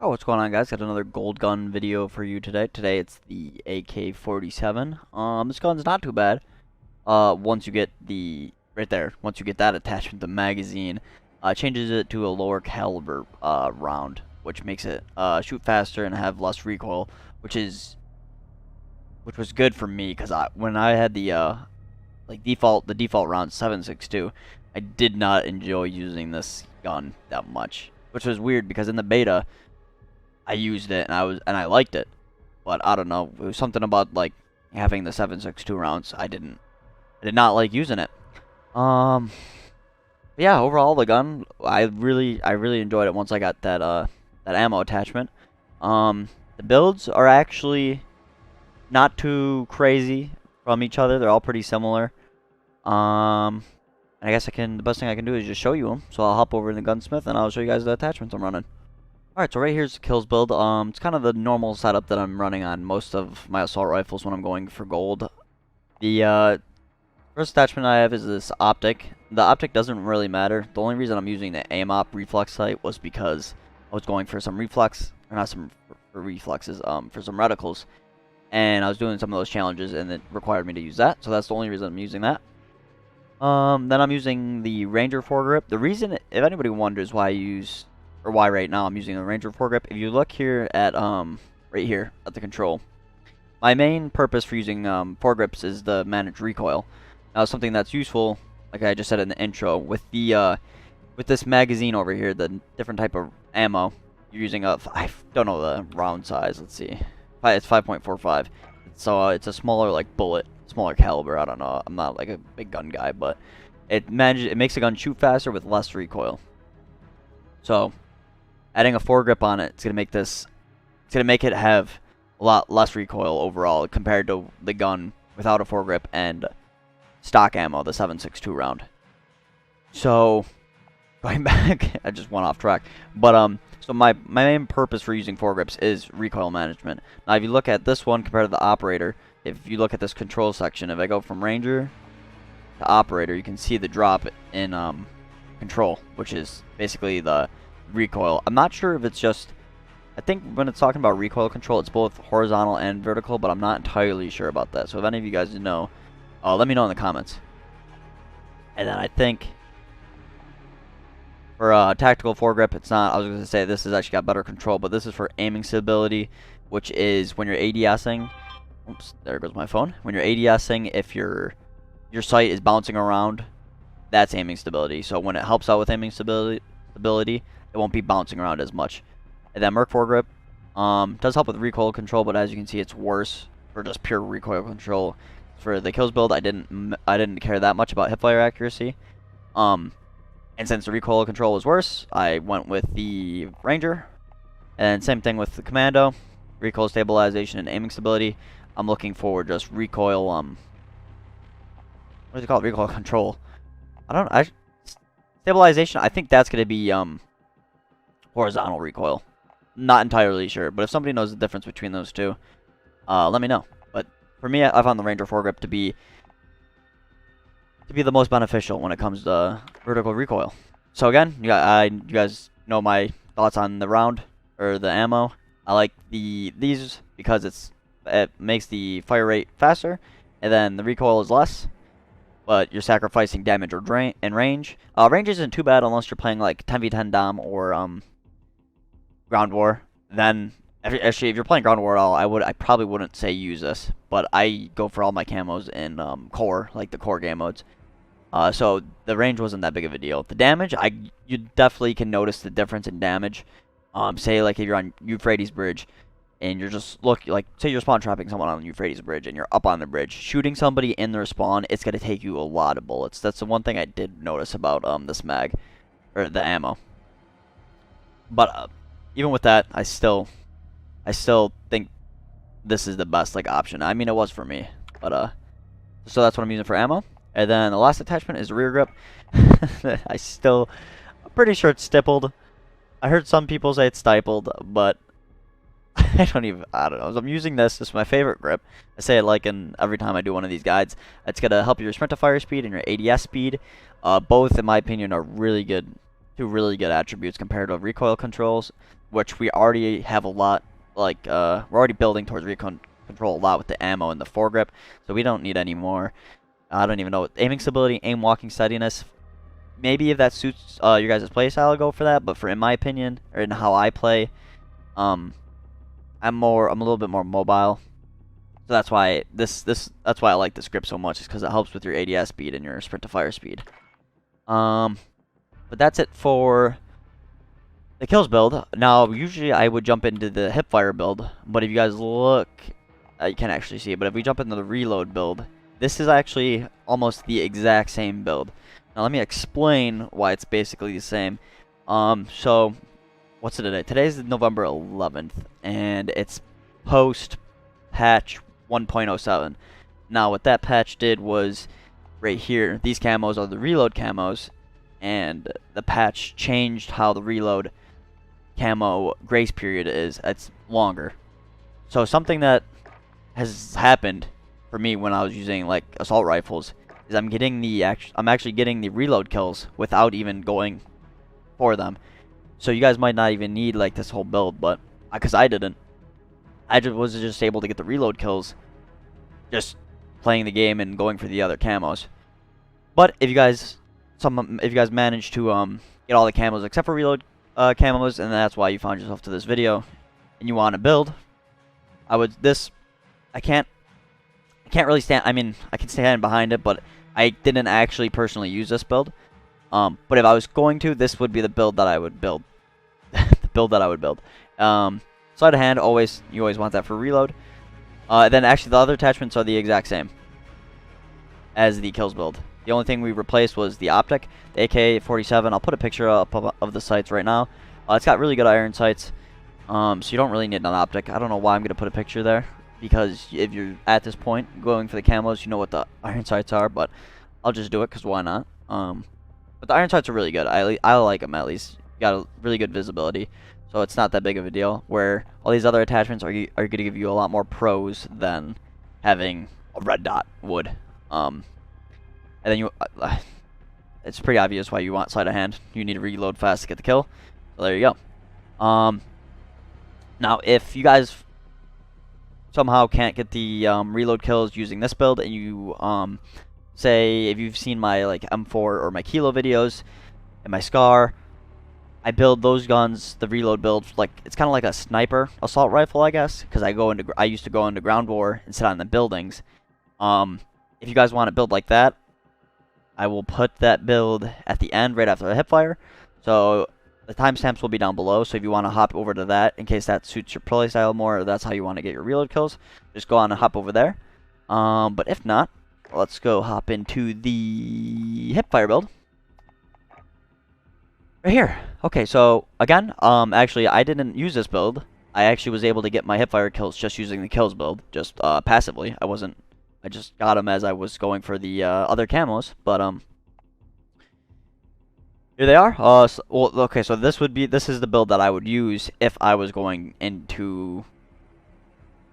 Oh, what's going on, guys? Got another gold gun video for you today. Today it's the AK47. This gun's not too bad. Once you get the right there, once you get that attachment, the magazine, changes it to a lower caliber round, which makes it shoot faster and have less recoil, which was good for me because when I had the default round 7.62, I did not enjoy using this gun that much, which was weird because in the beta I used it and I liked it, but I don't know, it was something about like having the 7.62 rounds. I did not like using it. Um, yeah, overall the gun, I really enjoyed it once I got that ammo attachment. The builds are actually not too crazy from each other. They're all pretty similar. I guess the best thing I can do is just show you them. So I'll hop over to the gunsmith and I'll show you guys the attachments I'm running. Alright, so right here's the kills build. It's kind of the normal setup that I'm running on most of my assault rifles when I'm going for gold. The first attachment I have is this optic. The optic doesn't really matter. The only reason I'm using the aim-op reflex sight was because I was going for some reflex, or not some for reflexes, for some reticles. And I was doing some of those challenges and it required me to use that, so that's the only reason I'm using that. Then I'm using the Ranger foregrip. The reason, if anybody wonders why I use, or why right now I'm using the Ranger foregrip, if you look here at, right here at the control, my main purpose for using foregrips is to manage recoil. Now, something that's useful, like I just said in the intro, with this magazine over here, the different type of ammo, you're using I don't know the round size, let's see. It's 5.45. So it's a smaller like bullet, smaller caliber. I don't know. I'm not like a big gun guy, but it makes the gun shoot faster with less recoil. So adding a foregrip on it, it's gonna make it have a lot less recoil overall compared to the gun without a foregrip and stock ammo, the 7.62 round. So going back, I just went off track. But so my main purpose for using foregrips is recoil management. Now, if you look at this one compared to the operator, if you look at this control section, if I go from Ranger to operator, you can see the drop in control, which is basically the recoil. I'm not sure if it's just, I think when it's talking about recoil control, it's both horizontal and vertical, but I'm not entirely sure about that. So if any of you guys know, let me know in the comments. And then I think for tactical foregrip, it's not. I was going to say this has actually got better control, but this is for aiming stability, which is when you're ADSing. Oops, there goes my phone. When you're ADSing, if your sight is bouncing around, that's aiming stability. So when it helps out with aiming stability, it won't be bouncing around as much. And then Merc foregrip does help with recoil control, but as you can see, it's worse for just pure recoil control. For the kills build, I didn't care that much about hipfire accuracy. And since the recoil control was worse, I went with the Ranger. And same thing with the Commando. Recoil stabilization and aiming stability. I'm looking for just recoil, what do you call it? Recoil control. Stabilization, I think that's going to be horizontal recoil. Not entirely sure, but if somebody knows the difference between those two, let me know. But for me, I found the Ranger foregrip to be the most beneficial when it comes to vertical recoil. So again, you guys know my thoughts on the round or the ammo. I like these because it makes the fire rate faster, and then the recoil is less, but you're sacrificing damage or and range. Range isn't too bad unless you're playing like 10v10 Dom or ground war. Then actually, if you're playing ground war at all, I probably wouldn't say use this, but I go for all my camos in core, like the core game modes. So the range wasn't that big of a deal. The damage, you definitely can notice the difference in damage. Say like if you're on Euphrates Bridge and you're just say you're spawn trapping someone on the Euphrates Bridge and you're up on the bridge, shooting somebody in their spawn, it's gonna take you a lot of bullets. That's the one thing I did notice about this mag or the ammo. But even with that, I still think this is the best option. I mean, it was for me, but so that's what I'm using for ammo. And then the last attachment is rear grip. I'm pretty sure it's stippled. I heard some people say it's stippled, but I don't know. So I'm using this. This is my favorite grip. I say it every time I do one of these guides. It's going to help your sprint to fire speed and your ADS speed. Both, in my opinion, are two really good attributes compared to recoil controls. which we already have a lot. Like we're already building towards recon control a lot with the ammo and the foregrip, so we don't need any more. I don't even know. Aiming stability, aim walking steadiness. Maybe if that suits your guys' play style, I'll go for that. But for in my opinion, or in how I play, I'm a little bit more mobile. So that's why that's why I like this grip so much, is because it helps with your ADS speed and your sprint to fire speed. But that's it for the kills build. Now, usually I would jump into the Hipfire build, but if you guys look, you can't actually see it, but if we jump into the reload build, this is actually almost the exact same build. Now, let me explain why it's basically the same. So, what's today? Today's November 11th, and it's post-patch 1.07. Now, what that patch did was, right here, these camos are the reload camos, and the patch changed how the reload camo grace period is. It's longer. So something that has happened for me when I was using like assault rifles is I'm actually getting the reload kills without even going for them. So you guys might not even need like this whole build, but because I didn't, I was just able to get the reload kills just playing the game and going for the other camos. But if you guys manage to get all the camos except for reload camos, and that's why you found yourself to this video, and you want to build, I can't really stand. I mean, I can stand behind it, but I didn't actually personally use this build. But if I was going to, this would be the build that I would build. The build that I would build. Sleight of hand, you always want that for reload. Then actually the other attachments are the exact same as the kills build. The only thing we replaced was the optic, the AK47. I'll put a picture up of the sights right now. It's got really good iron sights, so you don't really need an optic. I don't know why I'm going to put a picture there, because if you're at this point going for the camos, you know what the iron sights are, but I'll just do it because why not? But the iron sights are really good. I like them at least. You got a really good visibility, so it's not that big of a deal. Where all these other attachments are going to give you a lot more pros than having a red dot would. And then it's pretty obvious why you want sleight of hand. You need to reload fast to get the kill. So there you go. Now, if you guys somehow can't get the reload kills using this build, and you say if you've seen my like M4 or my Kilo videos and my Scar, I build those guns, the reload build, like it's kind of like a sniper assault rifle, I guess, because I used to go into ground war and sit on the buildings. If you guys want to build like that, I will put that build at the end right after the hipfire. So the timestamps will be down below. So if you want to hop over to that, in case that suits your playstyle more, or that's how you want to get your reload kills, just go on and hop over there. But if not, let's go hop into the hipfire build. Right here. Okay, so again, actually I didn't use this build. I actually was able to get my hipfire kills just using the kills build, just passively. I just got them as I was going for the other camos, but here they are. Okay, so this is the build that I would use if I was going into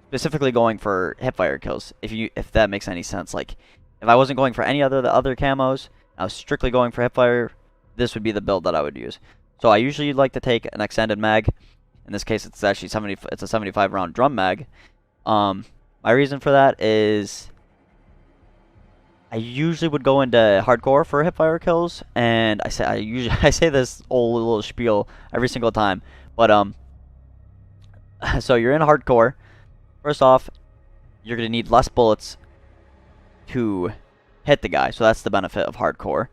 specifically going for hipfire kills. If that makes any sense, like if I wasn't going for any the other camos, I was strictly going for hipfire, this would be the build that I would use. So I usually like to take an extended mag. In this case, it's actually it's a 75 round drum mag. My reason for that is I usually would go into hardcore for hipfire kills, and I say this old little spiel every single time, but so you're in hardcore. First off, you're gonna need less bullets to hit the guy, so that's the benefit of hardcore.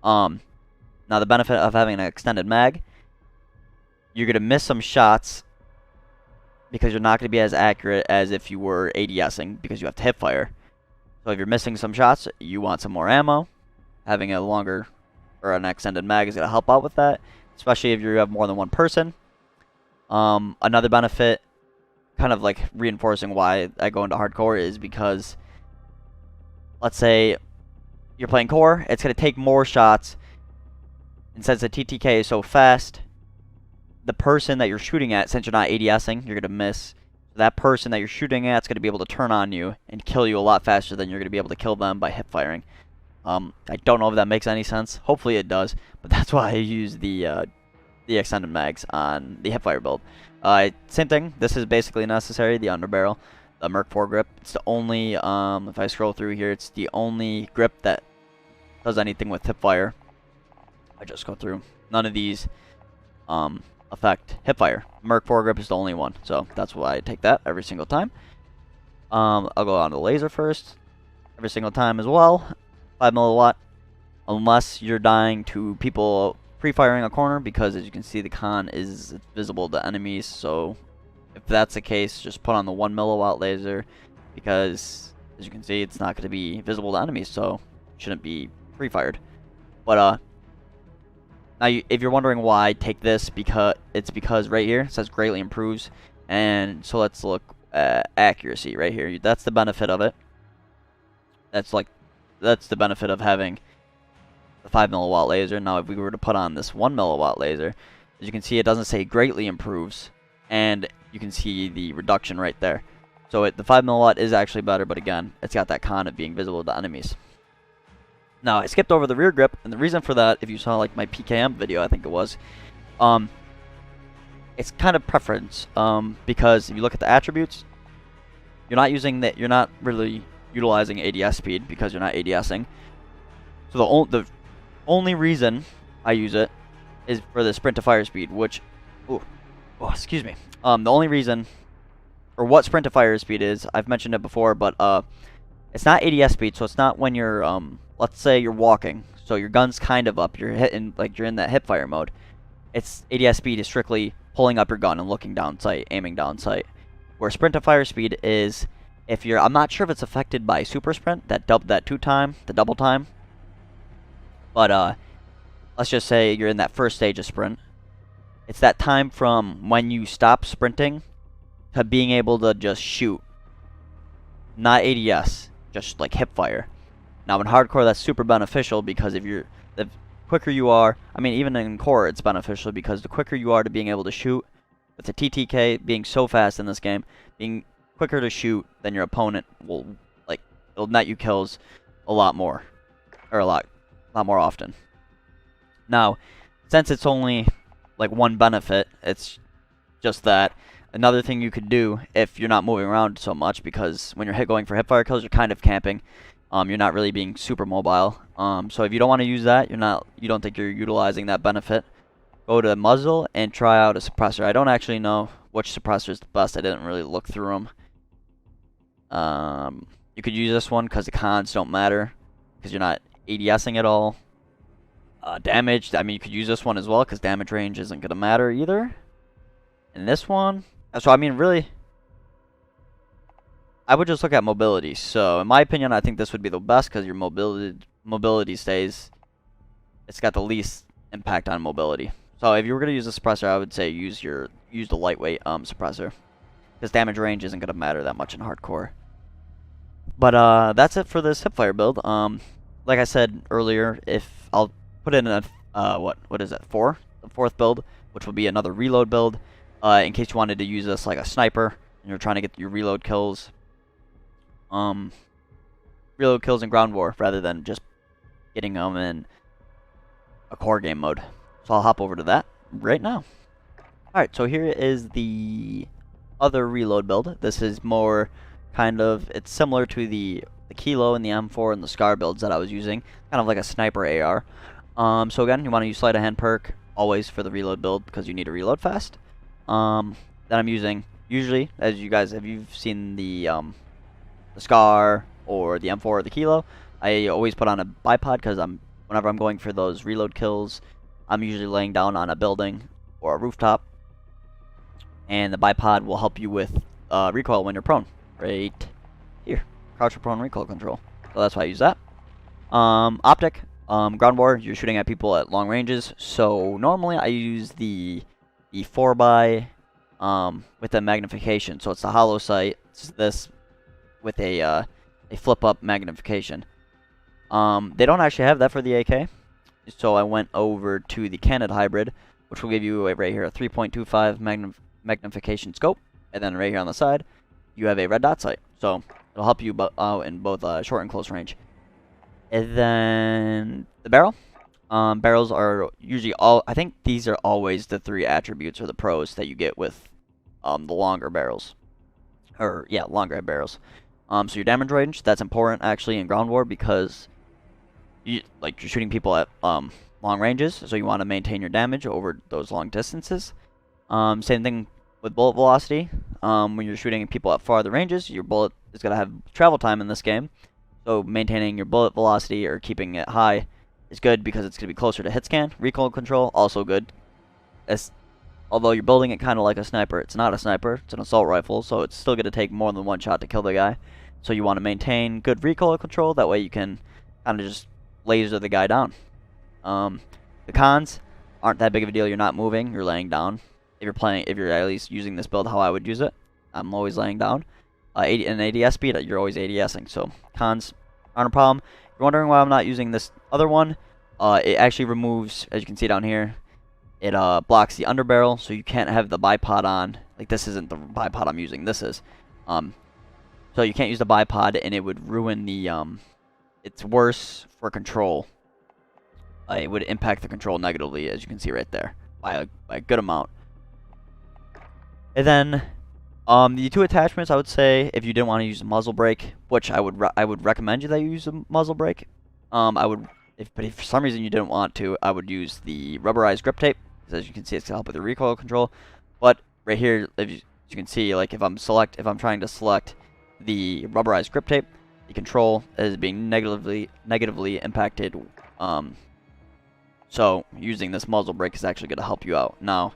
Now the benefit of having an extended mag, you're gonna miss some shots because you're not gonna be as accurate as if you were ADSing, because you have to hipfire. So if you're missing some shots, you want some more ammo. Having a longer or an extended mag is going to help out with that, especially if you have more than one person. Another benefit, kind of like reinforcing why I go into hardcore, is because let's say you're playing core, it's going to take more shots, and since the TTK is so fast, the person that you're shooting at, since you're not ADSing, you're going to miss. That person that you're shooting at is going to be able to turn on you and kill you a lot faster than you're going to be able to kill them by hip firing. I don't know if that makes any sense. Hopefully it does, but that's why I use the the extended mags on the Hipfire build. Same thing. This is basically necessary. The underbarrel, the Merc foregrip. It's the only. If I scroll through here, it's the only grip that does anything with Hipfire. I just go through. None of these affect Hipfire. Merc foregrip is the only one, so that's why I take that every single time. I'll go on to the laser first, every single time as well. 5 milliwatt, unless you're dying to people pre-firing a corner, because as you can see, the con is visible to enemies. So if that's the case, just put on the 1 milliwatt laser, because as you can see, it's not going to be visible to enemies, so it shouldn't be pre-fired. But now, if you're wondering why I take this, because right here it says greatly improves, and so let's look at accuracy right here. That's the benefit of it. That's the benefit of having the 5 milliwatt laser. Now, if we were to put on this 1 milliwatt laser, as you can see, it doesn't say greatly improves, and you can see the reduction right there. So the 5 milliwatt is actually better, but again, it's got that con of being visible to enemies. Now, I skipped over the rear grip, and the reason for that, if you saw like my PKM video, I think it was, it's kind of preference, because if you look at the attributes, you're not really utilizing ADS speed because you're not ADSing. So the only reason I use it is for the sprint to fire speed, which, excuse me. The only reason, or what sprint to fire speed is, I've mentioned it before, but it's not ADS speed, so it's not when you're let's say you're walking, so your gun's kind of up, you're hitting, like you're in that hip fire mode. It's ADS speed is strictly pulling up your gun and looking down sight, aiming down sight. Where sprint to fire speed is, if you're, I'm not sure if it's affected by super sprint, that double time. But let's just say you're in that first stage of sprint. It's that time from when you stop sprinting to being able to just shoot. Not ADS, just like hip fire. Now in hardcore that's super beneficial, because the quicker you are, I mean even in core it's beneficial, because the quicker you are to being able to shoot, with the TTK being so fast in this game, being quicker to shoot than your opponent will, like, it'll net you kills a lot more, or a lot more often. Now, since it's only like one benefit, it's just that. Another thing you could do if you're not moving around so much, because when you're going for hipfire kills, you're kind of camping. You're not really being super mobile. So if you don't want to use that, you don't think you're utilizing that benefit, go to muzzle and try out a suppressor. I don't actually know which suppressor is the best. I didn't really look through them. You could use this one because the cons don't matter, because you're not ADSing at all. Damage, I mean, you could use this one as well because damage range isn't going to matter either. And this one, so I mean, really, I would just look at mobility. So in my opinion, I think this would be the best because your mobility stays, it's got the least impact on mobility. So if you were going to use a suppressor, I would say use the lightweight suppressor, because damage range isn't going to matter that much in hardcore. But that's it for this hipfire build. Like I said earlier, if I'll put in a what is it, the fourth build, which will be another reload build, in case you wanted to use this like a sniper and you're trying to get your reload kills in ground war rather than just getting them in a core game mode. So I'll hop over to that right now. Alright, so here is the other reload build. This is more kind of, it's similar to the Kilo and the M4 and the Scar builds that I was using, kind of like a sniper AR. So again, you want to use sleight of hand perk always for the reload build because you need to reload fast. Then I'm using, usually, as you guys, if you've seen the Scar or the M4 or the Kilo, I always put on a bipod because whenever I'm going for those reload kills, I'm usually laying down on a building or a rooftop, and the bipod will help you with recoil when you're prone. Right here, crouch for prone recoil control. So that's why I use that. Optic, ground war, you're shooting at people at long ranges. So normally I use the 4x with the magnification. So it's the hollow sight. It's this with a flip up magnification. They don't actually have that for the AK. So I went over to the Canid hybrid, which will give you right here a 3.25 magnification scope, and then right here on the side you have a red dot sight. So it'll help you out in both short and close range. And then the barrel, Barrels are usually all. I think these are always the 3 attributes or the pros that you get with the longer barrels, or yeah, longer head barrels. So your damage range, that's important actually in ground war because you're shooting people at long ranges, so you want to maintain your damage over those long distances. Same thing with bullet velocity. When you're shooting people at farther ranges, your bullet is gonna have travel time in this game. So maintaining your bullet velocity or keeping it high is good because it's gonna be closer to hit scan. Recoil control also good. Although you're building it kind of like a sniper, it's not a sniper, it's an assault rifle, so it's still going to take more than one shot to kill the guy. So you want to maintain good recoil control, that way you can kind of just laser the guy down. The cons aren't that big of a deal, you're not moving, you're laying down. If you're at least using this build how I would use it, I'm always laying down. In ADS speed, you're always ADSing, so cons aren't a problem. If you're wondering why I'm not using this other one, it actually removes, as you can see down here, it blocks the underbarrel, so you can't have the bipod on. Like, this isn't the bipod I'm using, this is. So you can't use the bipod, and it would ruin the, it's worse for control. It would impact the control negatively, as you can see right there, by a good amount. And then, the 2 attachments, I would say, if you didn't want to use a muzzle brake, which I would recommend you that you use a muzzle brake. But if for some reason you didn't want to, I would use the rubberized grip tape. As you can see, it's to help with the recoil control. But right here, as you can see, like if I'm trying to select the rubberized grip tape, the control is being negatively impacted. So using this muzzle brake is actually going to help you out. Now,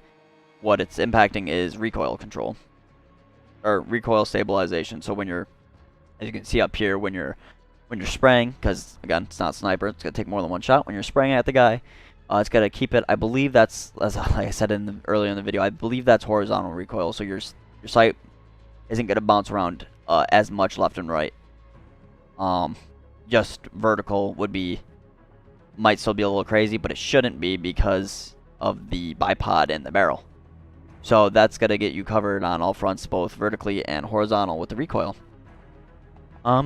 what it's impacting is recoil control or recoil stabilization. So when you're, as you can see up here, when you're spraying, because again it's not sniper, it's gonna take more than one shot. When you're spraying at the guy, it's gonna keep it. I believe that's, as like I said earlier in the video, I believe that's horizontal recoil. So your sight isn't gonna bounce around as much left and right. Just vertical might still be a little crazy, but it shouldn't be because of the bipod in the barrel. So that's gonna get you covered on all fronts, both vertically and horizontal with the recoil.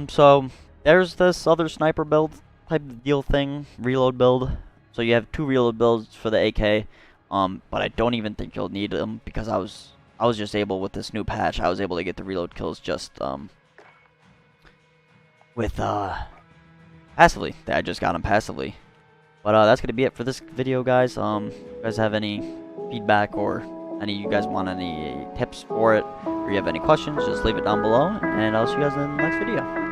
So there's this other sniper build type of deal thing, reload build. So you have 2 reload builds for the AK, but I don't even think you'll need them because I was just able, with this new patch, I was able to get the reload kills just with passively. I just got them passively. But that's gonna be it for this video, guys. If you guys have any feedback or you guys want any tips for it, or you have any questions, just leave it down below, and I'll see you guys in the next video.